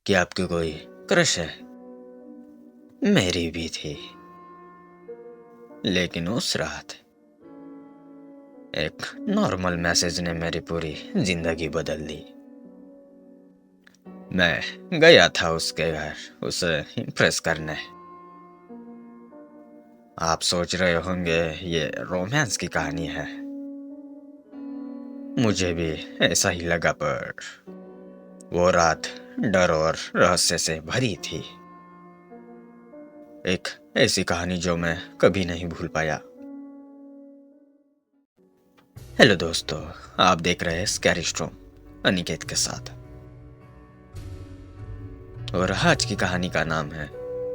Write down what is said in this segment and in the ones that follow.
कि आपकी कोई क्रश है? मेरी भी थी, लेकिन उस रात एक नॉर्मल मैसेज ने मेरी पूरी जिंदगी बदल दी। मैं गया था उसके घर उसे इम्प्रेस करने। आप सोच रहे होंगे ये रोमांस की कहानी है। मुझे भी ऐसा ही लगा, पर वो रात डर और रहस्य से भरी थी। एक ऐसी कहानी जो मैं कभी नहीं भूल पाया। हेलो दोस्तों, आप देख रहे हैं स्कैरी स्टोरी अनिकेत के साथ। और आज की कहानी का नाम है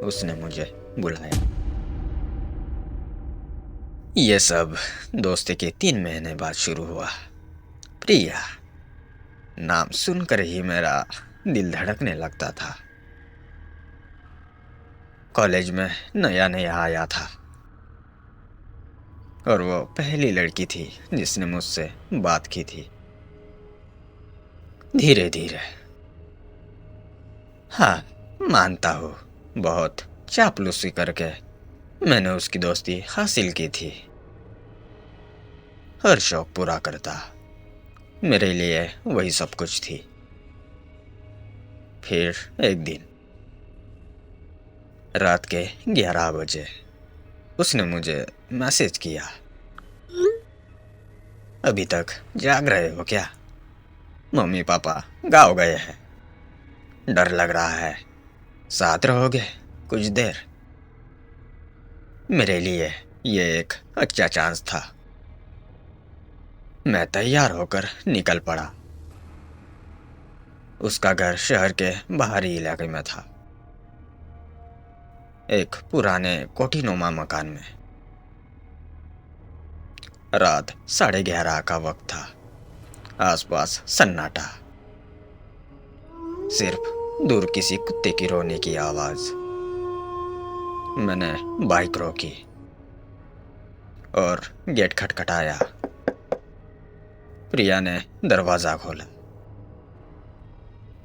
उसने मुझे बुलाया। ये सब दोस्ती के 3 महीने बाद शुरू हुआ। प्रिया नाम सुनकर ही मेरा दिल धड़कने लगता था। कॉलेज में नया नया आया था और वो पहली लड़की थी जिसने मुझसे बात की थी। धीरे धीरे, हाँ मानता हूँ, बहुत चापलूसी करके मैंने उसकी दोस्ती हासिल की थी। हर शौक पूरा करता, मेरे लिए वही सब कुछ थी। फिर एक दिन रात के 11 बजे उसने मुझे मैसेज किया। अभी तक जाग रहे हो क्या? मम्मी पापा गाँव गए हैं, डर लग रहा है, साथ रहोगे कुछ देर? मेरे लिए ये एक अच्छा चांस था। मैं तैयार होकर निकल पड़ा। उसका घर शहर के बाहरी इलाके में था, एक पुराने कोठीनुमा मकान में। रात 11:30 का वक्त था। आसपास सन्नाटा, सिर्फ दूर किसी कुत्ते की रोने की आवाज। मैंने बाइक रोकी और गेट खटखटाया। प्रिया ने दरवाजा खोला।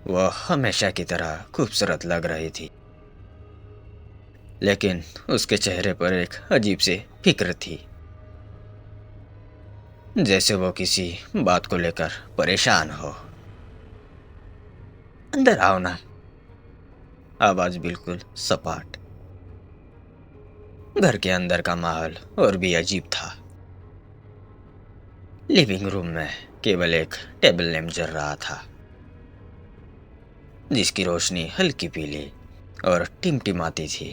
वह हमेशा की तरह खूबसूरत लग रही थी, लेकिन उसके चेहरे पर एक अजीब सी फिक्र थी, जैसे वो किसी बात को लेकर परेशान हो। अंदर आओ ना। आवाज बिल्कुल सपाट। घर के अंदर का माहौल और भी अजीब था। लिविंग रूम में केवल एक टेबल लैंप जल रहा था, जिसकी रोशनी हल्की पीली और टिमटिमाती थी।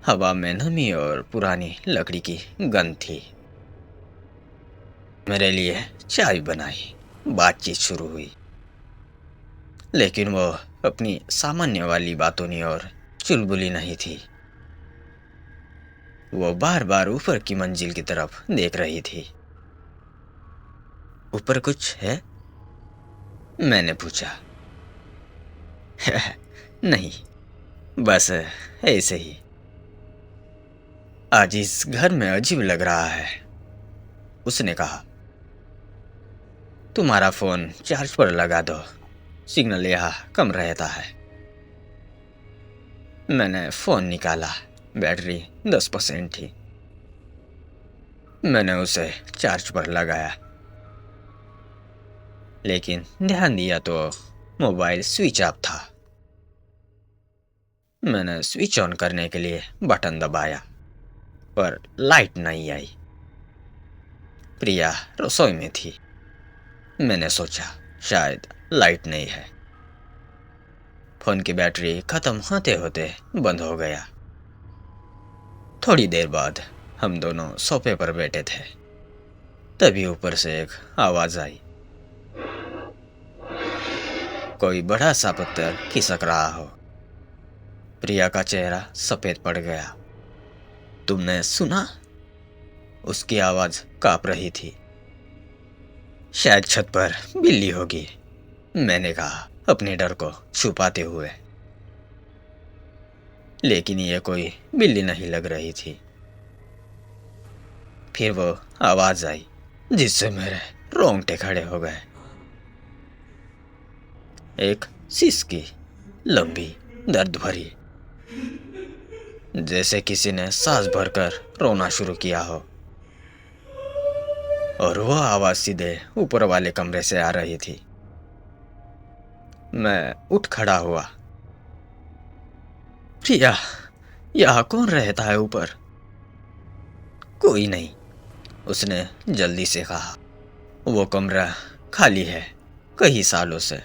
हवा में नमी और पुरानी लकड़ी की गंध थी। मेरे लिए चाय बनाई, बातचीत शुरू हुई, लेकिन वो अपनी सामान्य वाली बातों की ओर चुलबुली नहीं थी। वो बार बार ऊपर की मंजिल की तरफ देख रही थी। ऊपर कुछ है? मैंने पूछा। नहीं, बस ऐसे ही। आज इस घर में अजीब लग रहा है, उसने कहा। तुम्हारा फोन चार्ज पर लगा दो, सिग्नल यहाँ कम रहता है। मैंने फोन निकाला, बैटरी 10% थी। मैंने उसे चार्ज पर लगाया, लेकिन ध्यान दिया तो मोबाइल स्विच ऑफ था। मैंने स्विच ऑन करने के लिए बटन दबाया, पर लाइट नहीं आई। प्रिया रसोई में थी। मैंने सोचा शायद लाइट नहीं है। फोन की बैटरी खत्म होते होते बंद हो गया। थोड़ी देर बाद हम दोनों सोफे पर बैठे थे, तभी ऊपर से एक आवाज आई। कोई बड़ा सा पत्थर खिसक रहा हो। प्रिया का चेहरा सफेद पड़ गया। तुमने सुना? उसकी आवाज कांप रही थी। शायद छत पर बिल्ली होगी, मैंने कहा अपने डर को छुपाते हुए। लेकिन ये कोई बिल्ली नहीं लग रही थी। फिर वो आवाज आई जिससे मेरे रोंगटे खड़े हो गए। एक सिसकी, लंबी, दर्द भरी, जैसे किसी ने सांस भरकर रोना शुरू किया हो। और वह आवाज सीधे ऊपर वाले कमरे से आ रही थी। मैं उठ खड़ा हुआ। प्रिया, यहाँ कौन रहता है ऊपर? कोई नहीं, उसने जल्दी से कहा। वो कमरा खाली है कई सालों से।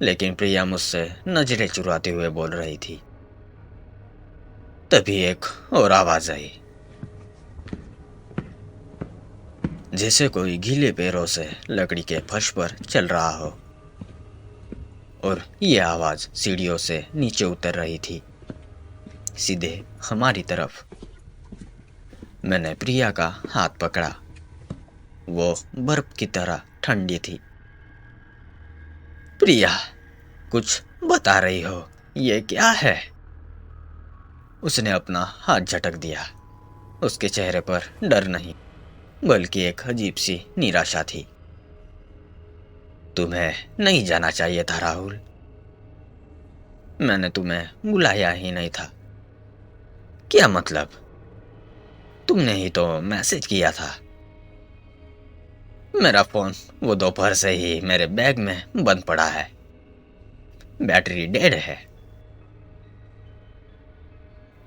लेकिन प्रिया मुझसे नजरें चुराते हुए बोल रही थी। तभी एक और आवाज आई, जैसे कोई गीले पैरों से लकड़ी के फर्श पर चल रहा हो। और ये आवाज सीढ़ियों से नीचे उतर रही थी, सीधे हमारी तरफ। मैंने प्रिया का हाथ पकड़ा। वो बर्फ की तरह ठंडी थी। प्रिया, कुछ बता रही हो, ये क्या है? उसने अपना हाथ झटक दिया। उसके चेहरे पर डर नहीं, बल्कि एक अजीब सी निराशा थी। तुम्हें नहीं जाना चाहिए था राहुल। मैंने तुम्हें बुलाया ही नहीं था। क्या मतलब? तुमने ही तो मैसेज किया था। मेरा फोन वो दोपहर से ही मेरे बैग में बंद पड़ा है। बैटरी डेड है।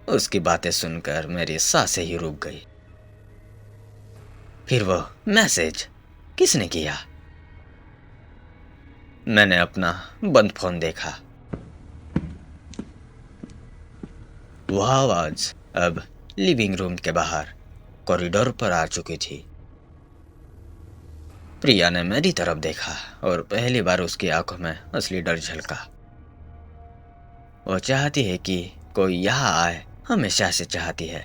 उसकी बातें सुनकर मेरी सांसें ही रुक गई। फिर वो मैसेज किसने किया? मैंने अपना बंद फोन देखा। वह आवाज अब लिविंग रूम के बाहर कॉरिडोर पर आ चुकी थी। प्रिया ने मेरी तरफ देखा और पहली बार उसकी आंखों में असली डर झलका। वो चाहती है कि कोई यहाँ आए, हमेशा से चाहती है।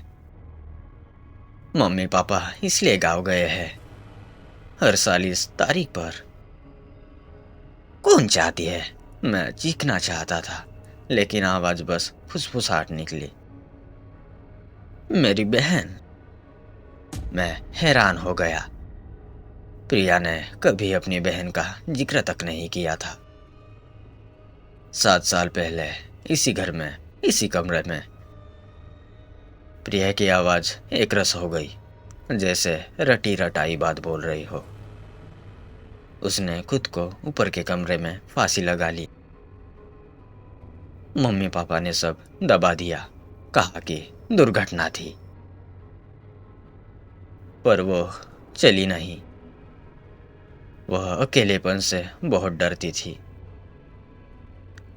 मम्मी पापा इसलिए गाँव गए हैं हर साल इस तारीख पर। कौन चाहती है? मैं चीखना चाहता था, लेकिन आवाज बस फुसफुसाहट निकली। मेरी बहन। मैं हैरान हो गया। प्रिया ने कभी अपनी बहन का जिक्र तक नहीं किया था। 7 साल पहले इसी घर में, इसी कमरे में प्रिया की आवाज एक रस हो गई, जैसे रटी रटाई बात बोल रही हो। उसने खुद को ऊपर के कमरे में फांसी लगा ली। मम्मी पापा ने सब दबा दिया, कहा कि दुर्घटना थी। पर वो चली नहीं। वह अकेलेपन से बहुत डरती थी।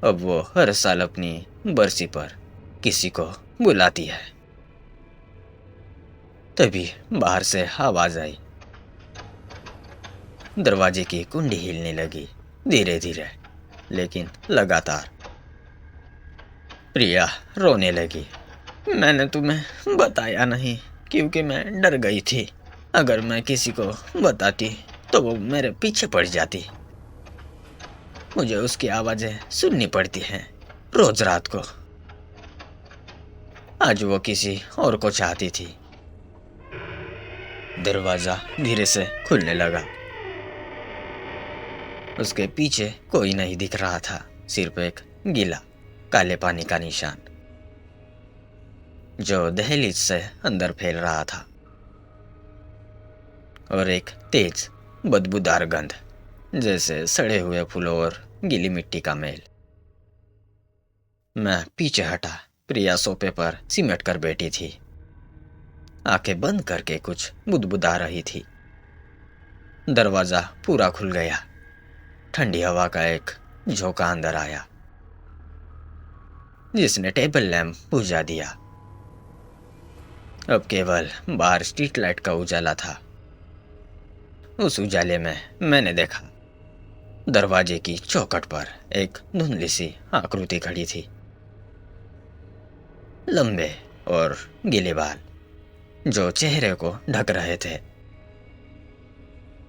अब वो हर साल अपनी बरसी पर किसी को बुलाती है। तभी बाहर से आवाज आई। दरवाजे की कुंडी हिलने लगी, धीरे धीरे लेकिन लगातार। प्रिया रोने लगी। मैंने तुम्हें बताया नहीं क्योंकि मैं डर गई थी। अगर मैं किसी को बताती तो वो मेरे पीछे पड़ जाती। मुझे उसकी आवाजें सुननी पड़ती हैं रोज रात को। आज वो किसी और को चाहती थी। दरवाजा धीरे से खुलने लगा। उसके पीछे कोई नहीं दिख रहा था, सिर्फ एक गीला काले पानी का निशान जो दहलीज से अंदर फैल रहा था, और एक तेज बदबूदार गंध, जैसे सड़े हुए फूलों और गीली मिट्टी का मेल। मैं पीछे हटा। प्रिया सोफे पर सिमट कर बैठी थी, आंखें बंद करके कुछ बुदबुदा रही थी। दरवाजा पूरा खुल गया। ठंडी हवा का एक झोंका अंदर आया, जिसने टेबल लैंप बुझा दिया। अब केवल बाहर स्ट्रीट लाइट का उजाला था। उस उजाले में मैंने देखा दरवाजे की चौखट पर एक धुंधली सी आकृति खड़ी थी। लंबे और गीले बाल जो चेहरे को ढक रहे थे,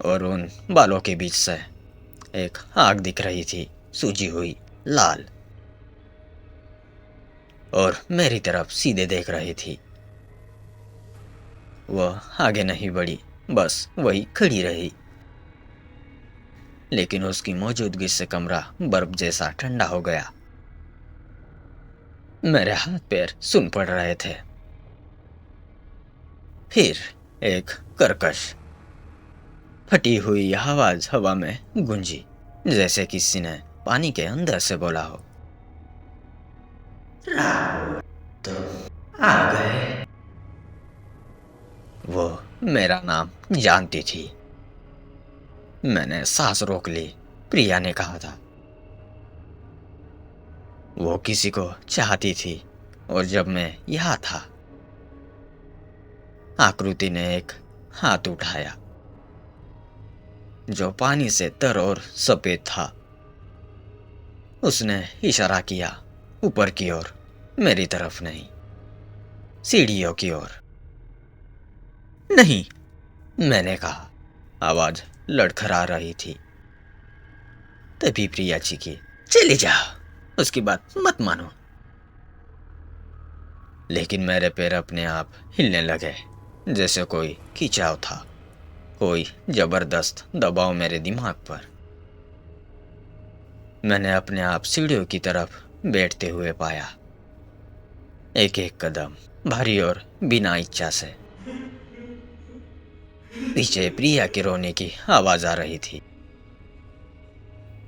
और उन बालों के बीच से एक आग दिख रही थी, सूजी हुई लाल, और मेरी तरफ सीधे देख रही थी। वह आगे नहीं बढ़ी, बस वही खड़ी रही। लेकिन उसकी मौजूदगी से कमरा बर्फ जैसा ठंडा हो गया। मेरे हाथ पैर सुन पड़ रहे थे। फिर एक कर्कश फटी हुई आवाज हवा में गूंजी, जैसे किसी ने पानी के अंदर से बोला हो, राहुल, तुम आ गए। वो मेरा नाम जानती थी। मैंने सांस रोक ली। प्रिया ने कहा था। वो किसी को चाहती थी, और जब मैं यहाँ था, आकृति ने एक हाथ उठाया जो पानी से तर और सफेद था। उसने इशारा किया ऊपर की ओर, मेरी तरफ नहीं, सीढ़ियों की ओर। नहीं, मैंने कहा। आवाज लड़खड़ा रही थी। तभी प्रिया चीखी, चली जाओ, उसकी बात मत मानो। लेकिन मेरे पैर अपने आप हिलने लगे, जैसे कोई खिंचाव था, कोई जबरदस्त दबाव मेरे दिमाग पर। मैंने अपने आप सीढ़ियों की तरफ बैठते हुए पाया, एक एक कदम भारी और बिना इच्छा से। पीछे प्रिया के रोने की आवाज आ रही थी।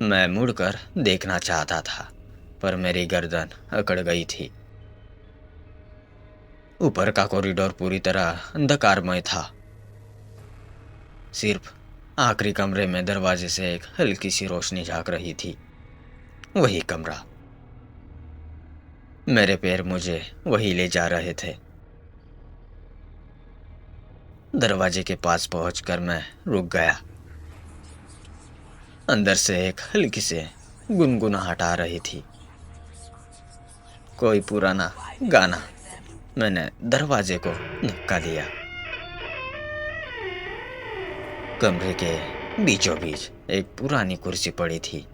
मैं मुड़कर देखना चाहता था, पर मेरी गर्दन अकड़ गई थी। ऊपर का कॉरिडोर पूरी तरह अंधकारमय था। सिर्फ आखिरी कमरे में दरवाजे से एक हल्की सी रोशनी झांक रही थी। वही कमरा। मेरे पैर मुझे वही ले जा रहे थे। दरवाजे के पास पहुंचकर मैं रुक गया। अंदर से एक हल्की से गुनगुनाहट आ रही थी, कोई पुराना गाना। मैंने दरवाजे को धक्का दिया। कमरे के बीचों बीच एक पुरानी कुर्सी पड़ी थी।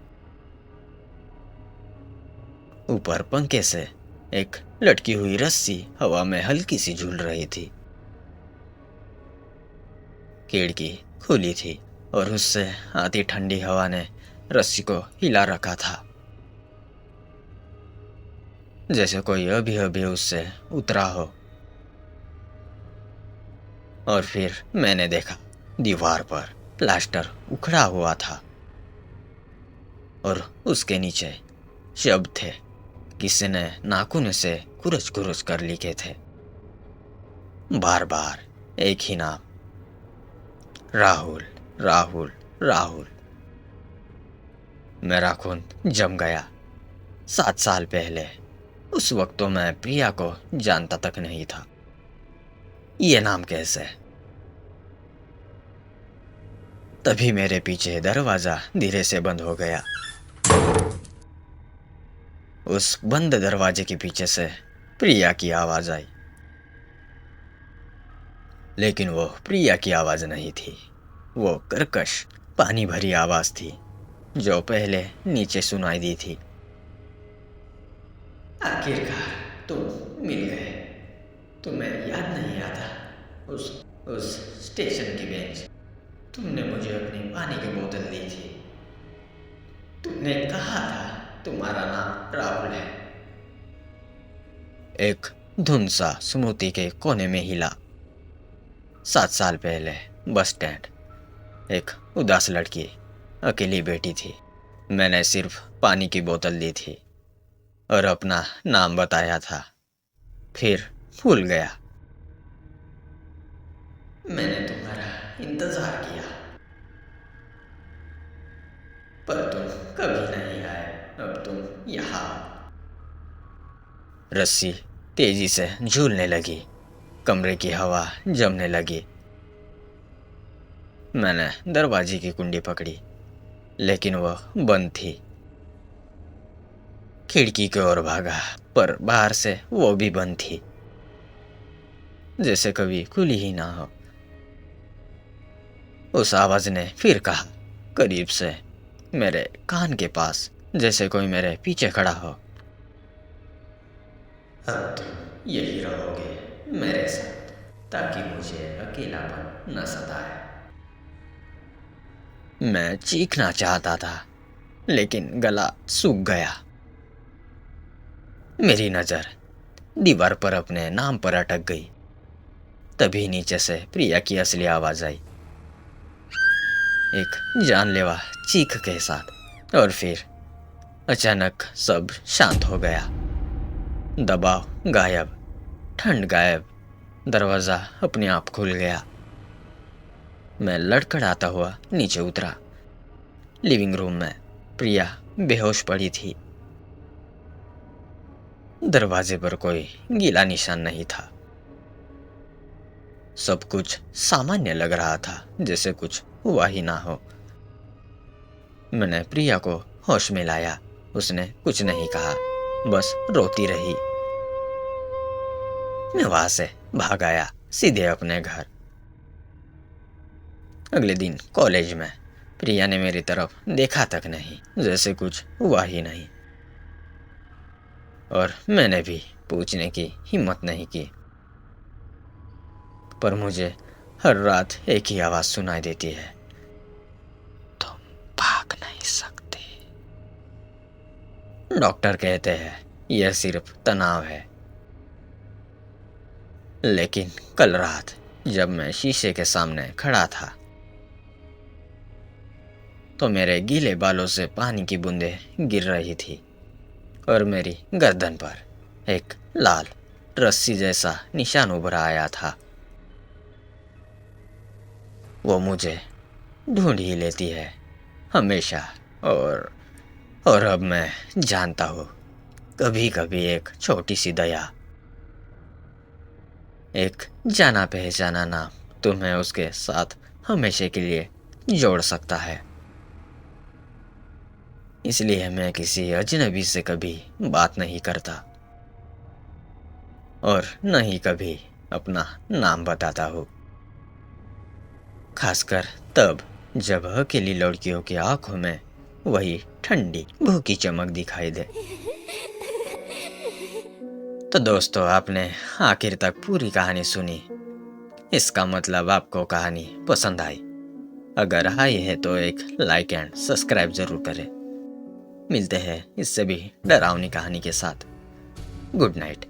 ऊपर पंखे से एक लटकी हुई रस्सी हवा में हल्की सी झूल रही थी। खिड़की खुली थी और उससे आती ठंडी हवा ने रस्सी को हिला रखा था, जैसे कोई अभी अभी उससे उतरा हो। और फिर मैंने देखा, दीवार पर प्लास्टर उखड़ा हुआ था और उसके नीचे शब्द थे। किसी ने नाखून से कुरच कुरच कर लिखे थे, बार बार एक ही नाम, राहुल, राहुल, राहुल। मेरा खून जम गया। 7 साल पहले, उस वक्त तो मैं प्रिया को जानता तक नहीं था। ये नाम कैसे? तभी मेरे पीछे दरवाजा धीरे से बंद हो गया। उस बंद दरवाजे के पीछे से प्रिया की आवाज आई, लेकिन वो प्रिया की आवाज नहीं थी। वो कर्कश पानी भरी आवाज थी जो पहले नीचे सुनाई दी थी। आखिरकार तुम मिल गए। तुम्हें याद नहीं आता उस स्टेशन की बेंच? तुमने मुझे अपनी पानी की बोतल दी थी। तुमने कहा था तुम्हारा नाम राहुल है। एक धुन सा स्मृति के कोने में हिला। 7 साल पहले बस स्टैंड, एक उदास लड़की अकेली बैठी थी। मैंने सिर्फ पानी की बोतल दी थी और अपना नाम बताया था, फिर भूल गया। मैंने तुम्हारा इंतजार किया, पर तुम कभी नहीं आए। अब तुम यहाँ। रस्सी तेजी से झूलने लगी। कमरे की हवा जमने लगी। मैंने दरवाजे की कुंडी पकड़ी, लेकिन वह बंद थी। खिड़की की ओर भागा, पर बाहर से वो भी बंद थी, जैसे कभी खुली ही ना हो। उस आवाज ने फिर कहा, करीब से, मेरे कान के पास, जैसे कोई मेरे पीछे खड़ा हो। अब तुम यही रहोगे मेरे साथ, ताकि मुझे अकेलापन न सताए। मैं चीखना चाहता था, लेकिन गला सूख गया। मेरी नज़र दीवार पर अपने नाम पर अटक गई। तभी नीचे से प्रिया की असली आवाज़ आई, एक जानलेवा चीख के साथ। और फिर अचानक सब शांत हो गया। दबाव गायब, ठंड गायब, दरवाज़ा अपने आप खुल गया। मैं लड़खड़ाता हुआ नीचे उतरा। लिविंग रूम में प्रिया बेहोश पड़ी थी। दरवाजे पर कोई गीला निशान नहीं था। सब कुछ सामान्य लग रहा था, जैसे कुछ हुआ ही ना हो। मैंने प्रिया को होश में लाया। उसने कुछ नहीं कहा, बस रोती रही। मैं वहां से भाग आया, सीधे अपने घर। अगले दिन कॉलेज में प्रिया ने मेरी तरफ देखा तक नहीं, जैसे कुछ हुआ ही नहीं। और मैंने भी पूछने की हिम्मत नहीं की। पर मुझे हर रात एक ही आवाज सुनाई देती है, तुम भाग नहीं सकते। डॉक्टर कहते हैं यह सिर्फ तनाव है। लेकिन कल रात जब मैं शीशे के सामने खड़ा था, तो मेरे गीले बालों से पानी की बूंदें गिर रही थी और मेरी गर्दन पर एक लाल रस्सी जैसा निशान उभर आया था। वो मुझे ढूंढ ही लेती है हमेशा। और अब मैं जानता हूँ, कभी कभी एक छोटी सी दया, एक जाना पहचाना नाम तुम्हें उसके साथ हमेशा के लिए जोड़ सकता है। इसलिए मैं किसी अजनबी से कभी बात नहीं करता और न ही कभी अपना नाम बताता हूँ। खासकर तब जब अकेली लड़कियों की आंखों में वही ठंडी भूखी चमक दिखाई दे। तो दोस्तों, आपने आखिर तक पूरी कहानी सुनी। इसका मतलब आपको कहानी पसंद आई। अगर आई है तो एक लाइक एंड सब्सक्राइब जरूर करें। मिलते हैं इससे भी डरावनी कहानी के साथ। Good night.